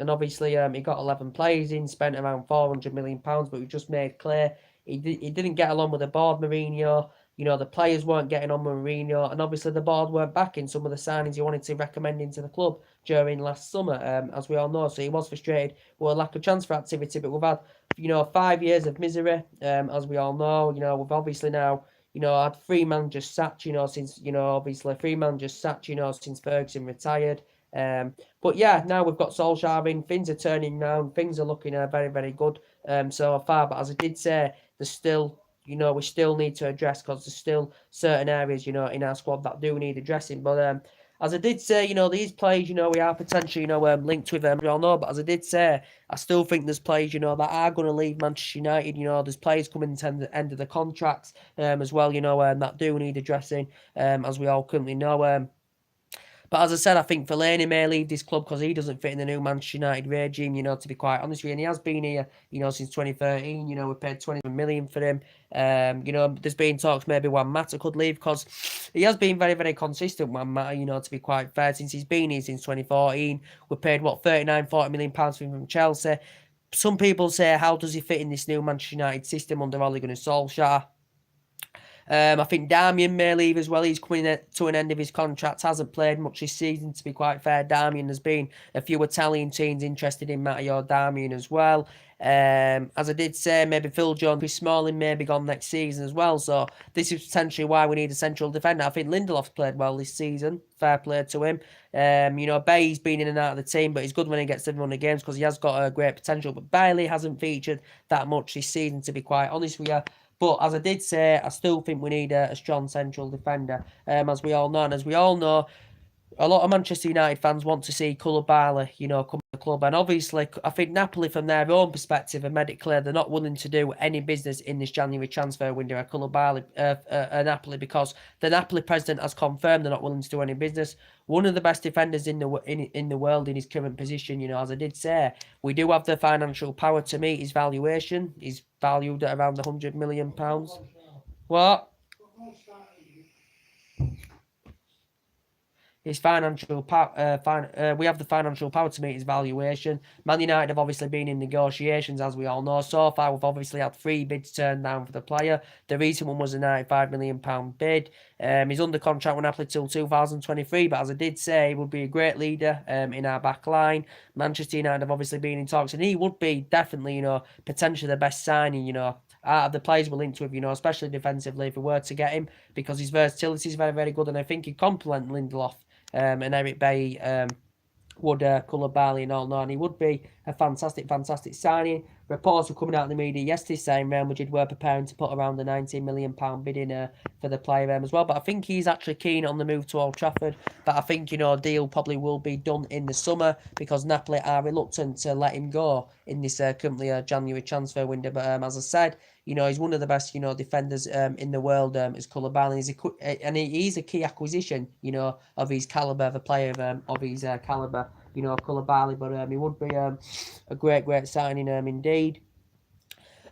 got 11 players in, spent around £400 million, but we just made clear he didn't get along with the board, Mourinho. The players weren't getting on with Mourinho, and obviously the board weren't backing some of the signings he wanted to recommend into the club during last summer, as we all know. So he was frustrated with a lack of transfer activity, but we've had 5 years of misery, as we all know. We've obviously now had 3 managers sacked, since, obviously 3 managers sacked, since Ferguson retired. But yeah, now we've got Solskjaer in, things are turning round, things are looking very, very good so far. But as I did say, there's still, we still need to address, because there's still certain areas, in our squad that do need addressing. But as I did say, these players, we are potentially, linked with them, we all know. But as I did say, I still think there's players, that are going to leave Manchester United. There's players coming to the end of the contracts as well, that do need addressing, as we all currently know. But as I said, I think Fellaini may leave this club because he doesn't fit in the new Manchester United regime, to be quite honest with you. And he has been here, since 2013. We paid 20 million for him. There's been talks maybe Juan Mata could leave, because he has been very, very consistent, Juan Mata, to be quite fair. Since he's been here since 2014, we paid, 40 million pounds for him from Chelsea. Some people say, how does he fit in this new Manchester United system under Ole Gunnar Solskjaer? I think Darmian may leave as well. He's coming to an end of his contract. Hasn't played much this season, to be quite fair. Darmian, there's been a few Italian teams interested in Matteo Darmian as well. As I did say, maybe Phil Jones, Chris Smalling may be gone next season as well. So this is potentially why we need a central defender. I think Lindelof's played well this season. Fair play to him. Bay's been in and out of the team, but he's good when he gets 700 games because he has got a great potential. But Bailey hasn't featured that much this season, to be quite honest with you. But as I did say, I still think we need a strong central defender, as we all know. And as we all know, a lot of Manchester United fans want to see Koulibaly, come to the club. And obviously, I think Napoli, from their own perspective, have made it clear they're not willing to do any business in this January transfer window at Koulibaly, Napoli, because the Napoli president has confirmed they're not willing to do any business. One of the best defenders in the world in his current position, as I did say, we do have the financial power to meet his valuation. He's valued at around £100 million. What? His financial power, we have the financial power to meet his valuation. Man United have obviously been in negotiations, as we all know. So far, we've obviously had 3 bids turned down for the player. The recent one was a £95 million bid. He's under contract with Napoli till 2023, but as I did say, he would be a great leader in our back line. Manchester United have obviously been in talks, and he would be definitely, potentially the best signing, out of the players we're linked with, especially defensively, if we were to get him, because his versatility is very, very good, and I think he'd complement Lindelof and Eric Bailly, would Koulibaly and all know, and he would be a fantastic signing. Reports were coming out in the media yesterday saying Real Madrid were preparing to put around the £19 million bid in for the player as well. But I think he's actually keen on the move to Old Trafford. But I think, a deal probably will be done in the summer, because Napoli are reluctant to let him go in this currently January transfer window. But as I said, he's one of the best, defenders in the world, is Koulibaly. And he's a key acquisition, of his calibre, of a player of his calibre, Koulibaly. But he would be a great signing indeed.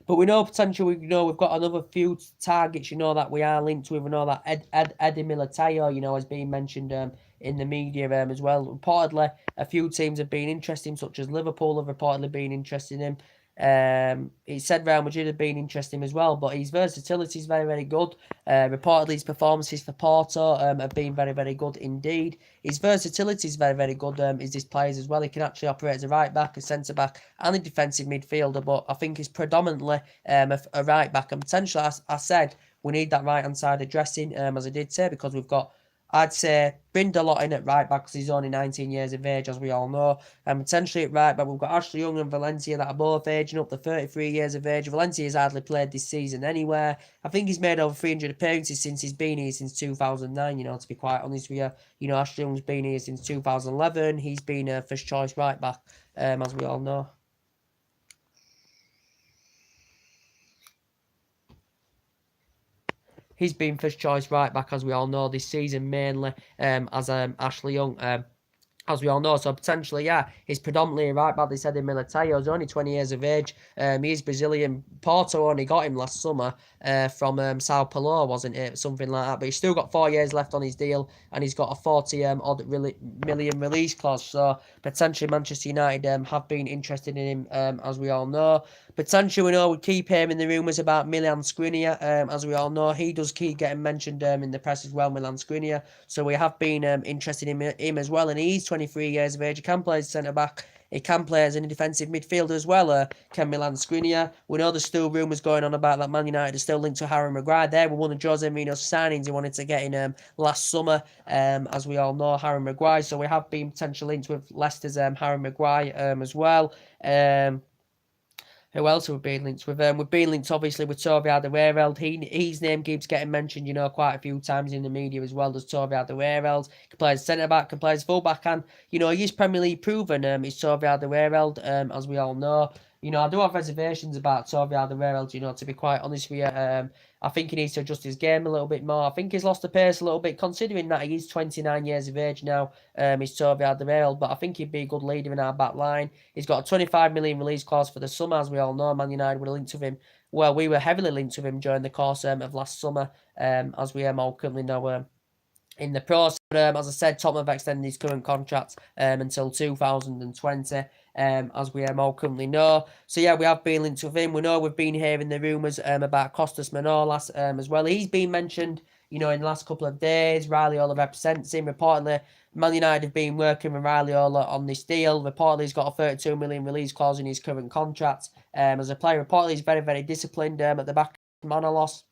But we know potentially, we've got another few targets, that we are linked with. We know that Eddie Militao, has been mentioned in the media as well. Reportedly, a few teams have been interested, such as Liverpool have reportedly been interested in him. It said Real Madrid have been interested in him as well, but his versatility is very, very good. Reportedly, his performances for Porto have been very, very good indeed. His versatility is very, very good. Is his players as well. He can actually operate as a right back, a centre back, and a defensive midfielder. But I think he's predominantly a right back, and potentially, as I said, we need that right hand side addressing, as I did say, because we've got, I'd say, Brindalot in at right back because he's only 19 years of age, as we all know. And potentially at right back, we've got Ashley Young and Valencia that are both aging up to 33 years of age. Valencia has hardly played this season anywhere. I think he's made over 300 appearances since he's been here since 2009, to be quite honest with you. Ashley Young's been here since 2011. He's been a first choice right back, as we all know. He's been first choice right back, as we all know, this season, mainly as Ashley Young. As we all know, so potentially, yeah, he's predominantly a right back. They said in Militao, he's only 20 years of age. He is Brazilian. Porto only got him last summer from Sao Paulo, wasn't it? Something like that. But he's still got 4 years left on his deal, and he's got a 40 odd million release clause. So potentially Manchester United have been interested in him, as we all know. Potentially, we know we keep hearing the rumours about Milan Skriniar, as we all know. He does keep getting mentioned in the press as well, Milan Skriniar. So we have been interested in him as well, and he's 23 years of age. He can play as centre-back. He can play as a defensive midfielder as well, can Milan Skriniar. We know there's still rumours going on about that Man United are still linked to Harry Maguire. They were one of Jose Mourinho's signings he wanted to get in last summer, as we all know, Harry Maguire. So we have been potentially linked with Leicester's Harry Maguire as well. Who else have we been linked with? We've been linked, obviously, with Toby Alderweireld. His name keeps getting mentioned, quite a few times in the media as well. Does Toby Alderweireld. Can play as centre-back, can play as full-back, and, he's Premier League proven. He's Toby Alderweireld, as we all know. I do have reservations about Toby Alderweireld, to be quite honest with you. I think he needs to adjust his game a little bit more. I think he's lost the pace a little bit, considering that he is 29 years of age now. He's Toby Alderweireld, but I think he'd be a good leader in our back line. He's got a 25 million release clause for the summer, as we all know. Man United were linked with him. Well, we were heavily linked with him during the course of last summer, as we all currently know. In the process, as I said, Tottenham have extended his current contract until 2020, as we all currently know. So, yeah, we have been linked with him. We know we've been hearing the rumours about Costas Manolas as well. He's been mentioned, in the last couple of days. Raiola represents him. Reportedly, Man United have been working with Raiola on this deal. Reportedly, he's got a 32 million release clause in his current contract. As a player, reportedly, he's very, very disciplined at the back of Manolas.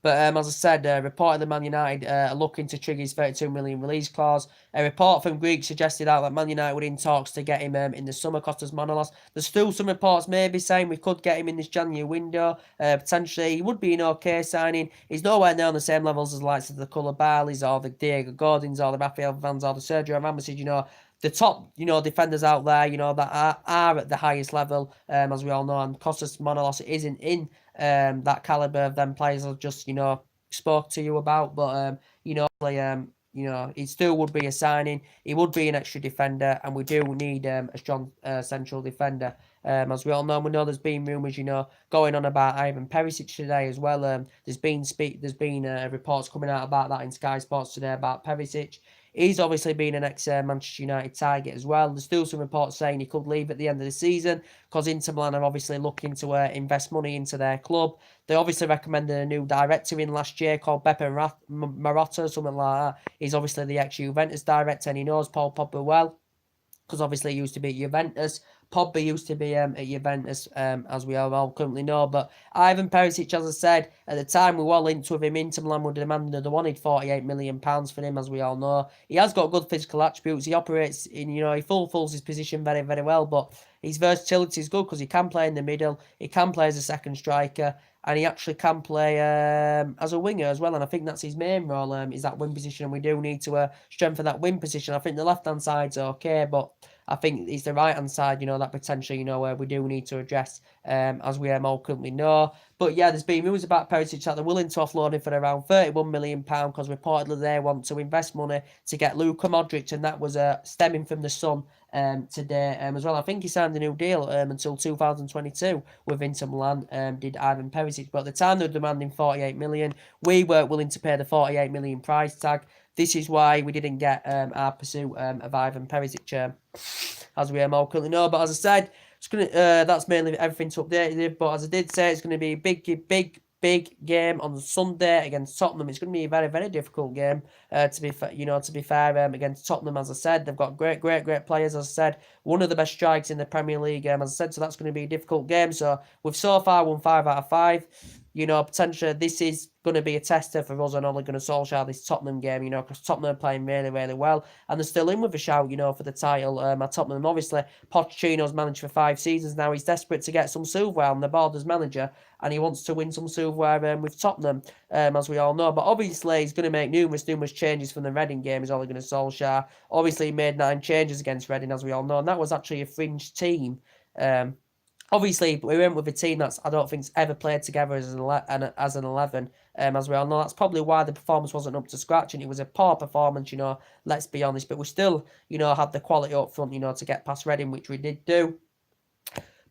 But as I said, reportedly Man United are looking to trigger his 32 million release clause. A report from Greek suggested that Man United were in talks to get him in the summer, Costas Manolas. There's still some reports maybe saying we could get him in this January window. Potentially, he would be an okay signing. He's nowhere near on the same levels as the likes of the Koulibaly's or the Diego Gordons or the Rafael Vans or the Sergio Ramos's, the top, defenders out there, that are at the highest level, as we all know, and Costas Manolas isn't in that caliber of them players I've just, spoke to you about. But, it still would be a signing. He would be an extra defender, and we do need a strong central defender. As we all know, there's been rumours, going on about Ivan Perisic today as well. There's been reports coming out about that in Sky Sports today about Perisic. He's obviously been an ex-Manchester United target as well. There's still some reports saying he could leave at the end of the season because Inter Milan are obviously looking to invest money into their club. They obviously recommended a new director in last year called Beppe Marotta, something like that. He's obviously the ex-Juventus director, and he knows Paul Pogba well because obviously he used to be at Juventus. Pogba used to be at Juventus, as we all currently know. But Ivan Perisic, as I said, at the time we were linked with him. Inter Milan were demanding they wanted £48 million for him, as we all know. He has got good physical attributes. He operates in, he fulfills his position very, very well. But his versatility is good because he can play in the middle. He can play as a second striker. And he actually can play as a winger as well. And I think that's his main role, is that wing position. And we do need to strengthen that wing position. I think the left-hand side's okay, but I think it's the right-hand side, that potentially, where we do need to address, as we all currently know. But yeah, there's been rumours about Perisic that they're willing to offload him for around £31 million because reportedly they want to invest money to get Luka Modric, and that was stemming from the Sun today as well. I think he signed a new deal until 2022 with Inter Milan. Did Ivan Perisic, but at the time they were demanding 48 million. We weren't willing to pay the 48 million price tag. This is why we didn't get our pursuit of Ivan Perisic, as we all currently know. But as I said, it's gonna that's mainly everything to update you. But as I did say, it's going to be a big game on Sunday against Tottenham. It's going to be a very, very difficult game. To be fair, against Tottenham, as I said, they've got great players. As I said, one of the best strikers in the Premier League. As I said, so that's going to be a difficult game. So we've so far won 5 out of 5. Potentially this is going to be a tester for us and Ole Gunnar Solskjaer, this Tottenham game, because Tottenham are playing really, really well. And they're still in with a shout, for the title. At Tottenham, obviously, Pochettino's managed for 5 seasons now. He's desperate to get some silverware on the board as manager, and he wants to win some silverware with Tottenham, as we all know. But obviously, he's going to make numerous changes from the Reading game, is Ole Gunnar Solskjaer. Obviously, he made 9 changes against Reading, as we all know, and that was actually a fringe team. Obviously, we went with a team that's, I don't think's ever played together as an 11, as we all know. That's probably why the performance wasn't up to scratch, and it was a poor performance, let's be honest. But we still, had the quality up front, to get past Reading, which we did do.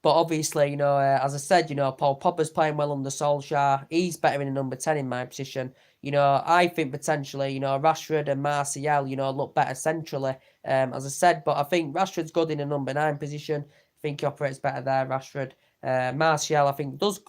But obviously, as I said, Paul Pogba's playing well under Solskjaer. He's better in a number 10 in my position. I think potentially, Rashford and Martial, look better centrally, as I said. But I think Rashford's good in a number 9 position. I think he operates better there, Rashford. Martial, I think, does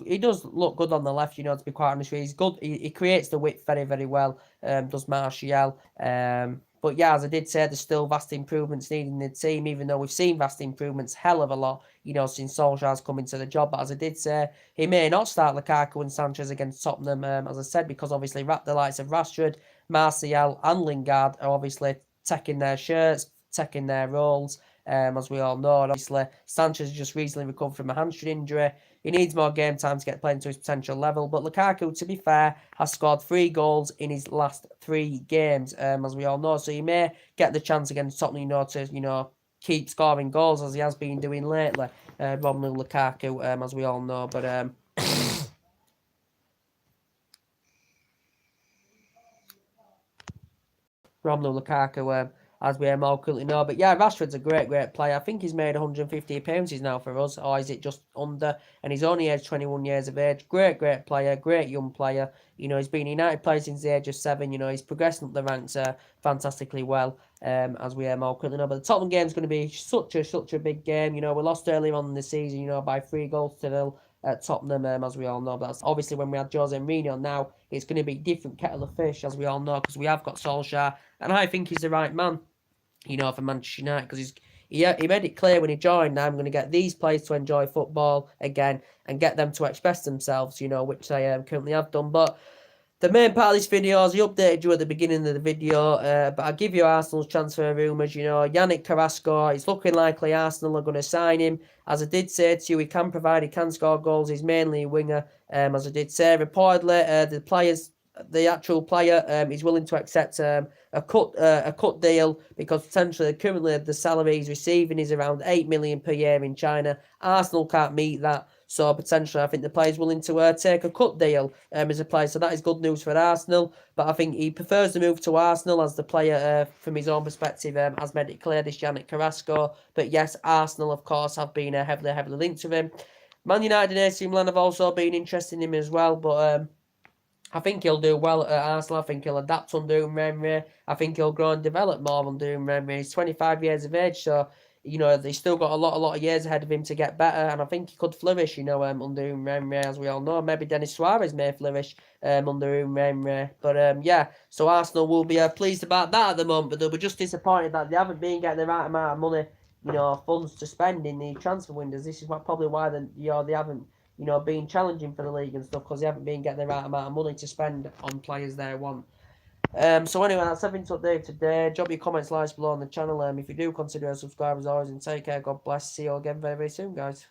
look good on the left, to be quite honest with you. He's good. He creates the width very, very well, does Martial. But yeah, as I did say, there's still vast improvements needed in the team, even though we've seen vast improvements hell of a lot, since Solskjaer's come into the job. But as I did say, he may not start Lukaku and Sanchez against Tottenham, as I said, because obviously the likes of Rashford, Martial and Lingard are obviously taking their shirts, taking their roles. As we all know, and obviously Sanchez has just recently recovered from a hamstring injury. He needs more game time to get playing to his potential level. But Lukaku, to be fair, has scored 3 goals in his last 3 games, as we all know. So he may get the chance against Tottenham, to keep scoring goals as he has been doing lately. Romelu Lukaku, as we all know. But Romelu Lukaku, as we all currently know. But yeah, Rashford's a great player. I think he's made 150 appearances now for us, or is it just under? And he's only aged 21 years of age. Great player, great young player. He's been a United player since the age of 7. He's progressing up the ranks fantastically well, as we all currently know. But the Tottenham game's going to be such a big game. We lost earlier on in the season, by 3 goals to 0 at Tottenham, as we all know. But that's obviously when we had Jose Mourinho. Now it's going to be a different kettle of fish, as we all know, because we have got Solskjaer, and I think he's the right man, for Manchester United, because he made it clear when he joined, I'm going to get these players to enjoy football again and get them to express themselves, which I currently have done. But the main part of this video is he updated you at the beginning of the video, but I'll give you Arsenal's transfer rumours. Yannick Carraso, it's looking likely Arsenal are going to sign him. As I did say to you, he can score goals. He's mainly a winger, as I did say. Reportedly, the actual player is willing to accept a cut deal, because potentially currently the salary he's receiving is around 8 million per year in China. Arsenal can't meet that, so potentially I think the player's willing to take a cut deal as a player. So that is good news for Arsenal. But I think he prefers to move to Arsenal, as the player, from his own perspective, has made it clear, this Yannick Carrasco. But yes, Arsenal of course have been heavily linked to him. Man United and AC Milan have also been interested in him as well, but I think he'll do well at Arsenal. I think he'll adapt under Emery. I think he'll grow and develop more under Emery. He's 25 years of age, so he's still got a lot of years ahead of him to get better, and I think he could flourish, under Emery, as we all know. Maybe Denis Suarez may flourish under Emery. But yeah, so Arsenal will be pleased about that at the moment, but they'll be just disappointed that they haven't been getting the right amount of money, funds to spend in the transfer windows. This is probably why they haven't been challenging for the league and stuff, because they haven't been getting the right amount of money to spend on players they want. So anyway, that's everything to update today. Drop your comments, likes below on the channel. If you do, consider subscribing as always, and take care. God bless. See you all again very, very soon, guys.